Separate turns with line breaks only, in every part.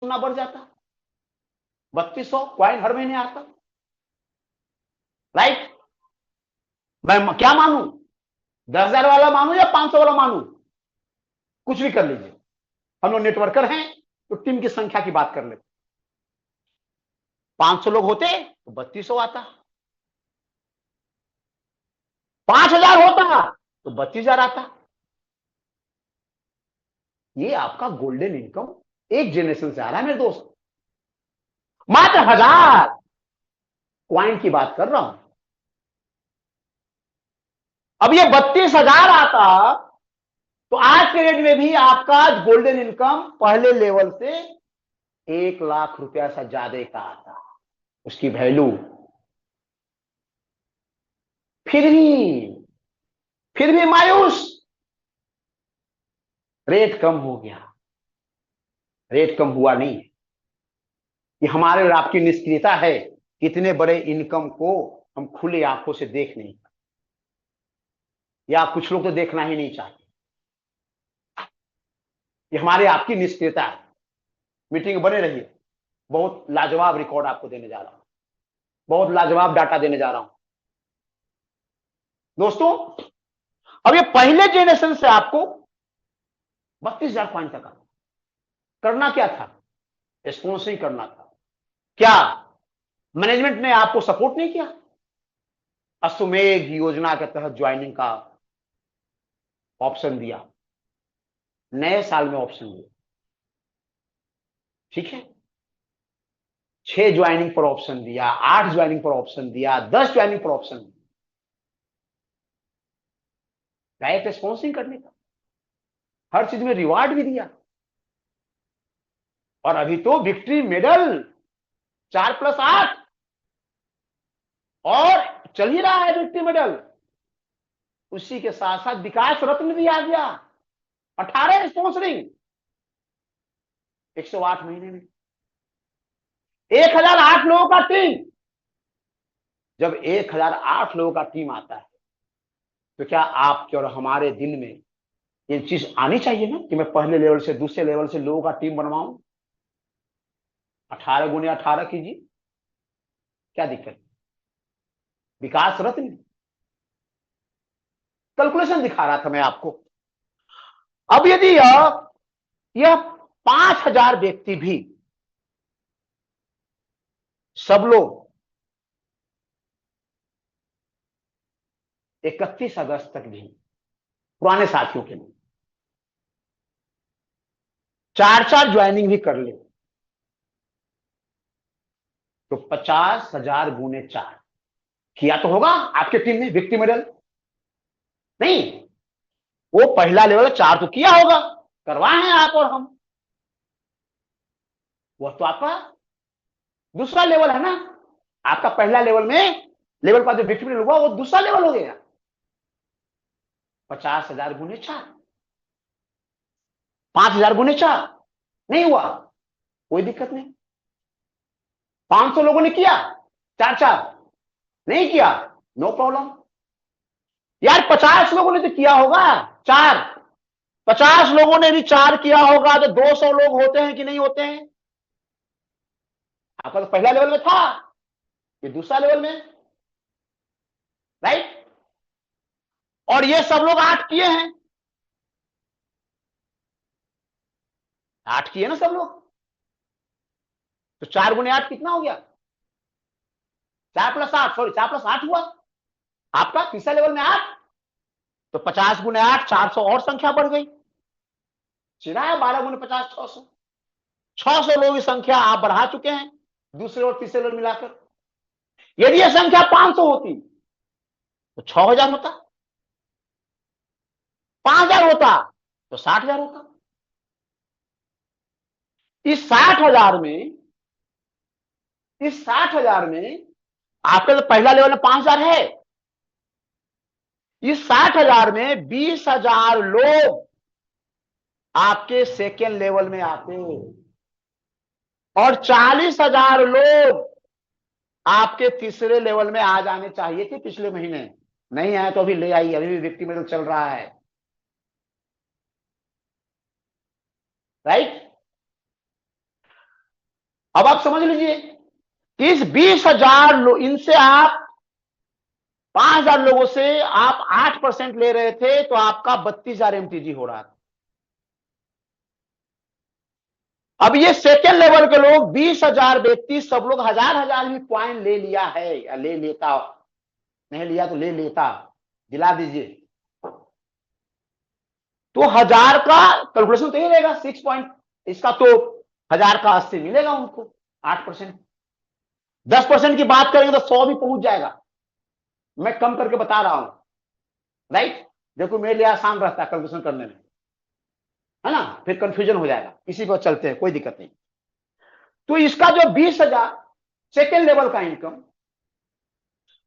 ना बढ़ जाता, 3200 क्वाइन हर महीने आता। राइट, मैं क्या मानू, 10,000 वाला मानू या 500 वाला मानू, कुछ भी कर लीजिए। हम लोग नेटवर्कर हैं तो टीम की संख्या की बात कर लेते। 500 लोग होते तो 3200 आता, 5000 होता तो 32,000 आता। ये आपका गोल्डन इनकम एक जनरेशन से आ रहा है मेरे दोस्त, मात्र 1000 क्वाइन की बात कर रहा हूं। अब ये 32,000 आता तो आज के रेट में भी आपका गोल्डन इनकम पहले लेवल से 1,00,000 रुपया से ज्यादा का आता, उसकी वैल्यू। फिर भी मायूस, रेट कम हो गया। रेट कम हुआ नहीं, कि हमारे और आपकी निष्क्रियता है कि इतने बड़े इनकम को हम खुले आंखों से देख नहीं, या कुछ लोग तो देखना ही नहीं चाहते। ये हमारे आपकी निष्क्रियता है। मीटिंग बने रहिए, बहुत लाजवाब रिकॉर्ड आपको देने जा रहा हूं, बहुत लाजवाब डाटा देने जा रहा हूं दोस्तों। अब ये पहले जनरेशन से आपको 32,000 क्वाइन तक करना क्या था, स्पॉन्सरिंग करना था। क्या मैनेजमेंट ने आपको सपोर्ट नहीं किया? अश्वमेध योजना के तहत ज्वाइनिंग का ऑप्शन दिया, नए साल में ऑप्शन दिया, ठीक है। 6 ज्वाइनिंग पर ऑप्शन दिया, 8 ज्वाइनिंग पर ऑप्शन दिया, 10 ज्वाइनिंग पर ऑप्शन दिया, डायरेक्ट स्पॉन्सरिंग करने का, हर चीज में रिवार्ड भी दिया। और अभी तो विक्ट्री मेडल 4+8 और चल ही रहा है विक्ट्री मेडल। उसी के साथ साथ विकास रत्न भी आ गया, 18 स्पॉन्सरिंग 108 महीने में, 1008 लोगों का टीम। जब 1008 लोगों का टीम आता है तो क्या आपके और हमारे दिल में ये चीज आनी चाहिए ना कि मैं पहले लेवल से दूसरे लेवल से लोगों का टीम बनवाऊं। 18 गुने 18 कीजिए, क्या दिक्कत। विकास रत्न कैलकुलेशन दिखा रहा था मैं आपको। अब यदि यह 5,000 व्यक्ति भी, सब लोग 31 अगस्त तक भी पुराने साथियों के लिए 4-4 ज्वाइनिंग भी कर ले तो 50,000 गुने 4 किया तो होगा आपके टीम ने विक्ट्री मेडल। नहीं, वो पहला लेवल 4 तो किया होगा, करवाए हैं आप और हम, वह तो आपका दूसरा लेवल है ना। आपका पहला लेवल में लेवल का जो विक्ट्री मेडल हुआ वो दूसरा लेवल हो गया। 50,000 गुने 4, 5,000 गुने 4 नहीं हुआ, कोई दिक्कत नहीं। 500 लोगों ने किया 4-4, नहीं किया नो प्रॉब्लम। यार 50 लोगों ने तो किया होगा 4, 50 लोगों ने भी 4 किया होगा तो 200 लोग होते हैं कि नहीं होते हैं। आपका तो पहला लेवल में था, ये दूसरा लेवल में, राइट। और ये सब लोग 8 किए हैं, 8 किए ना सब लोग, तो 4 गुने 8 कितना हो गया, 4+8, सॉरी 4+8 हुआ आपका तीसरा लेवल में 8, तो 50 गुने 8 400 और संख्या बढ़ गई, सीधा है 12 गुने 50 600, 600 लोगों की संख्या आप बढ़ा चुके हैं दूसरे और तीसरे लेवल मिलाकर। यदि यह संख्या 500 होती तो 6,000 होता, 5,000 होता तो 60,000 होता। इस 60,000 में, इस 60,000 में आपका तो पहला लेवल में 5,000 है, इस 60,000 में 20,000 लोग आपके सेकेंड लेवल में आते और 40,000 लोग आपके तीसरे लेवल में आ जाने चाहिए थे पिछले महीने, नहीं आए तो अभी ले आइए, अभी भी विक्ट्री मेडल चल रहा है, राइट। अब आप समझ लीजिए कि इस 20,000 इनसे आप 5,000 लोगों से आप 8% ले रहे थे, तो आपका 32,000 एमटीजी हो रहा था। अब ये सेकेंड लेवल के लोग 20,000 व्यक्ति, सब लोग हजार हजार भी पॉइंट ले लिया है, या ले लेता, नहीं लिया तो ले लेता, दिला दीजिए, तो 1000 का कैलकुलेशन तो ये रहेगा 6 पॉइंट, इसका तो 1000 का 80 मिलेगा उनको, 8%। 10% की बात करेंगे तो 100 भी पहुंच जाएगा, मैं कम करके बता रहा हूं, राइट। देखो मेरे लिए आसान रहता है कैलकुलेशन करने में, है ना, फिर कंफ्यूजन हो जाएगा, इसी पर चलते हैं, कोई दिक्कत नहीं। तो इसका जो 20,000 सेकेंड लेवल का इनकम,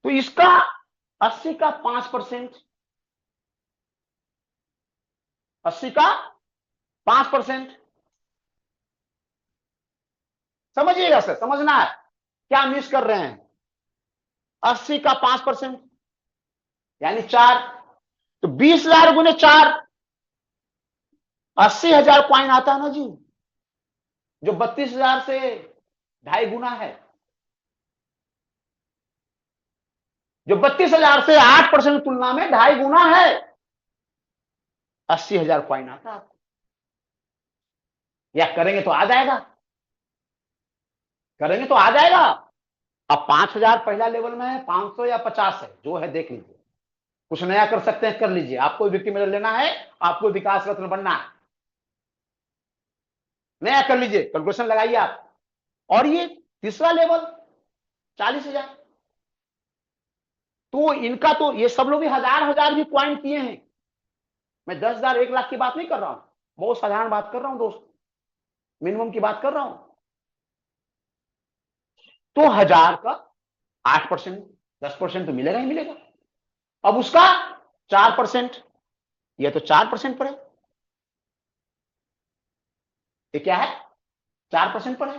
तो इसका 80 का 5%, 80 का 5%, समझिएगा सर, समझना है क्या मिस कर रहे हैं। 80 का 5% यानी 4, तो 20,000 गुने 4, 80,000 पॉइंट आता है ना जी, जो 32,000 से 2.5 गुना है, जो 32,000 से 8% तुलना में 2.5 गुना है, 80,000 पॉइंट आता है। या करेंगे तो आ जाएगा, करेंगे तो आ जाएगा। अब 5,000 पहला लेवल में है, 500 या 50 है, जो है देख लीजिए, कुछ नया कर सकते हैं कर लीजिए, आपको विक्टी मेडल लेना है, आपको विकास रत्न बनना है, नया कर लीजिए, कैलकुलेशन लगाइए आप। और ये तीसरा लेवल 40,000, तो इनका तो ये सब लोग हजार हजार भी पॉइंट किए हैं, मैं 10,000 1 लाख की बात नहीं कर रहा हूं, बहुत साधारण बात कर रहा हूं दोस्त, मिनिमम की बात कर रहा हूं। तो 1000 का 8%, 10% तो मिलेगा ही मिलेगा। अब उसका 4%, यह तो 4% पर है, ये क्या है, 4% पर है।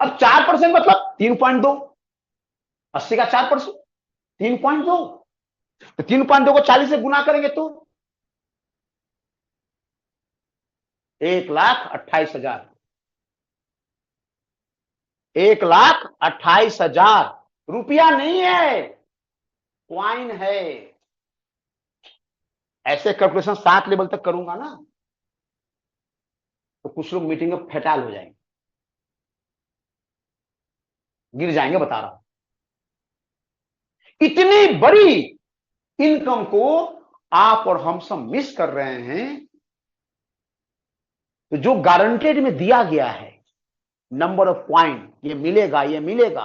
अब 4% मतलब 3.2, 80 का 4%, 3.2, तो 3.2 को 40 से गुना करेंगे तो 1,28,000, 1,28,000 रुपया नहीं है, क्वाइन है। ऐसे कैलकुलेशन 7 लेवल तक करूंगा ना, तो कुछ लोग मीटिंग में फेटाल हो जाएंगे, गिर जाएंगे, बता रहा हूं। इतनी बड़ी इनकम को आप और हम सब मिस कर रहे हैं। तो जो गारंटेड में दिया गया है नंबर ऑफ पॉइंट, ये मिलेगा ये मिलेगा,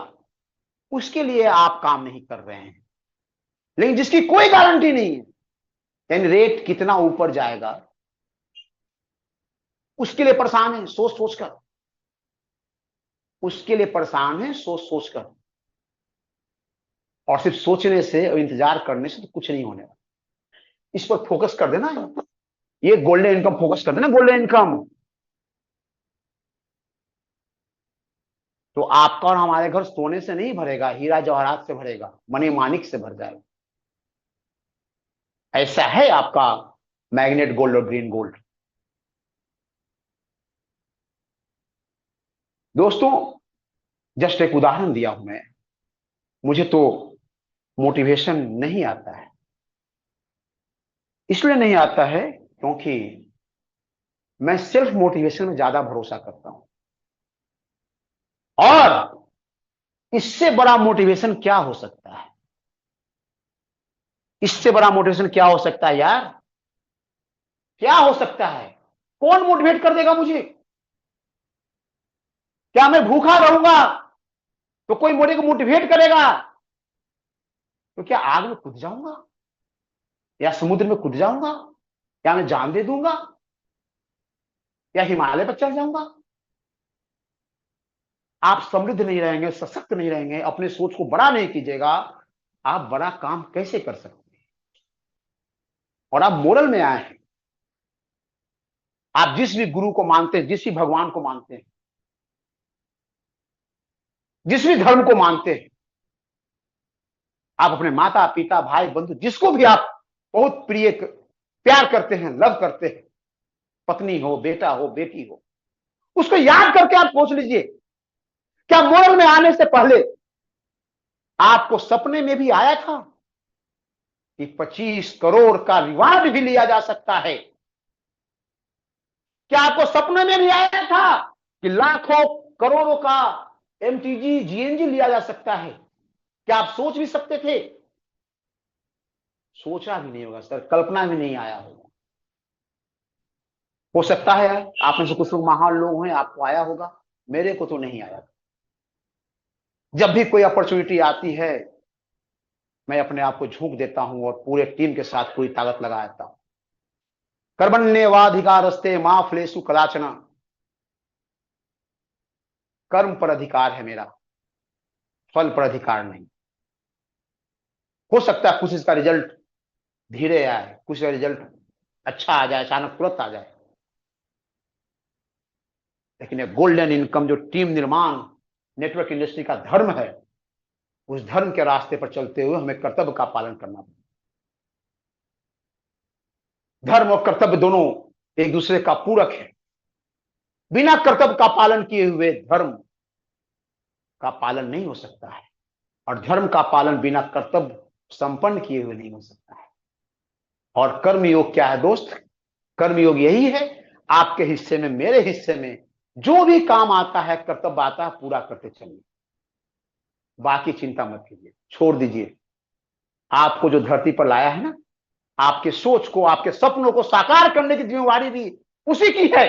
उसके लिए आप काम नहीं कर रहे हैं। लेकिन जिसकी कोई गारंटी नहीं है, यानी रेट कितना ऊपर जाएगा, उसके लिए परेशान है सोच सोचकर, उसके लिए परेशान है सोच सोचकर, और सिर्फ सोचने से और इंतजार करने से तो कुछ नहीं होने वाला। इस पर फोकस कर देना, ये गोल्डन इनकम फोकस कर देना, गोल्डन इनकम, तो आपका और हमारे घर सोने से नहीं भरेगा, हीरा जवाहरात से भरेगा, मनी मानिक से भर जाएगा। ऐसा है आपका मैग्नेट गोल्ड और ग्रीन गोल्ड। दोस्तों जस्ट एक उदाहरण दिया हूं मैं, मुझे तो मोटिवेशन नहीं आता है, इसलिए नहीं आता है क्योंकि मैं सेल्फ मोटिवेशन में ज्यादा भरोसा करता हूं। और इससे बड़ा मोटिवेशन क्या हो सकता है, इससे बड़ा मोटिवेशन क्या हो सकता है यार, क्या हो सकता है, कौन मोटिवेट कर देगा मुझे? क्या मैं भूखा रहूंगा तो कोई मुझे को मोटिवेट करेगा? तो क्या आग में कूद जाऊंगा, या समुद्र में कूद जाऊंगा, या मैं जान दे दूंगा, या हिमालय पर चढ़ जाऊंगा? आप समृद्ध नहीं रहेंगे, सशक्त नहीं रहेंगे, अपने सोच को बड़ा नहीं कीजिएगा, आप बड़ा काम कैसे कर सकते हैं? और आप मोरल में आए हैं, आप जिस भी गुरु को मानते हैं, जिस भी भगवान को मानते हैं, जिस भी धर्म को मानते हैं, आप अपने माता पिता भाई बंधु जिसको भी आप बहुत प्यार करते हैं, लव करते हैं, पत्नी हो बेटा हो बेटी हो, उसको याद करके आप सोच लीजिए, क्या मोरल में आने से पहले आपको सपने में भी आया था कि 25 करोड़ का रिवार्ड भी लिया जा सकता है? क्या आपको सपने में भी आया था कि लाखों करोड़ों का एमटीजी जीएनजी लिया जा सकता है? क्या आप सोच भी सकते थे? सोचा भी नहीं होगा सर, कल्पना भी नहीं आया होगा। हो सकता है आप में से कुछ लोग महान लोग हैं, आपको आया होगा, मेरे को तो नहीं आया। जब भी कोई अपॉर्चुनिटी आती है मैं अपने आप को झोंक देता हूं और पूरे टीम के साथ पूरी ताकत लगा देता हूं। कर्मण्येवाधिकारस्ते मा फलेषु कदाचन, कर्म पर अधिकार है मेरा, फल पर अधिकार नहीं। हो सकता है कुछ इसका रिजल्ट धीरे आए, कुछ का रिजल्ट अच्छा आ जाए, अचानक तुरंत आ जाए, लेकिन ये गोल्डन इनकम जो टीम निर्माण नेटवर्क इंडस्ट्री का धर्म है, उस धर्म के रास्ते पर चलते हुए हमें कर्तव्य का पालन करना पड़ेगा। धर्म और कर्तव्य दोनों एक दूसरे का पूरक है। बिना कर्तव्य का पालन किए हुए धर्म का पालन नहीं हो सकता है, और धर्म का पालन बिना कर्तव्य संपन्न किए हुए नहीं हो सकता है। और कर्म योग क्या है दोस्त? कर्म योग यही है, आपके हिस्से में, मेरे हिस्से में जो भी काम आता है, कर्तव्य आता है, पूरा करते चलिए, बाकी चिंता मत कीजिए, छोड़ दीजिए। आपको जो धरती पर लाया है ना, आपके सोच को, आपके सपनों को साकार करने की जिम्मेवारी भी उसी की है,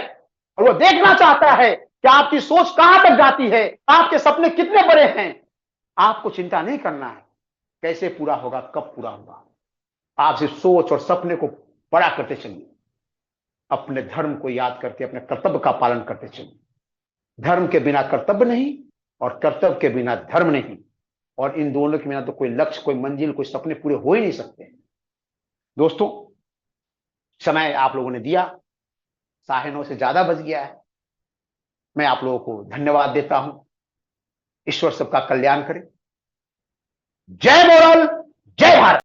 और वो देखना चाहता है कि आपकी सोच कहां तक जाती है, आपके सपने कितने बड़े हैं। आपको चिंता नहीं करना है कैसे पूरा होगा, कब पूरा होगा। आप सिर्फ सोच और सपने को बड़ा करते चलिए, अपने धर्म को याद करके अपने कर्तव्य का पालन करते चलिए। धर्म के बिना कर्तव्य नहीं, और कर्तव्य के बिना धर्म नहीं, और इन दोनों के बिना तो कोई लक्ष्य, कोई मंजिल, कोई सपने पूरे हो ही नहीं सकते। दोस्तों, समय आप लोगों ने दिया, 9:30 से ज्यादा बज गया है। मैं आप लोगों को धन्यवाद देता हूं। ईश्वर सबका कल्याण करे। जय मोरल, जय भारत।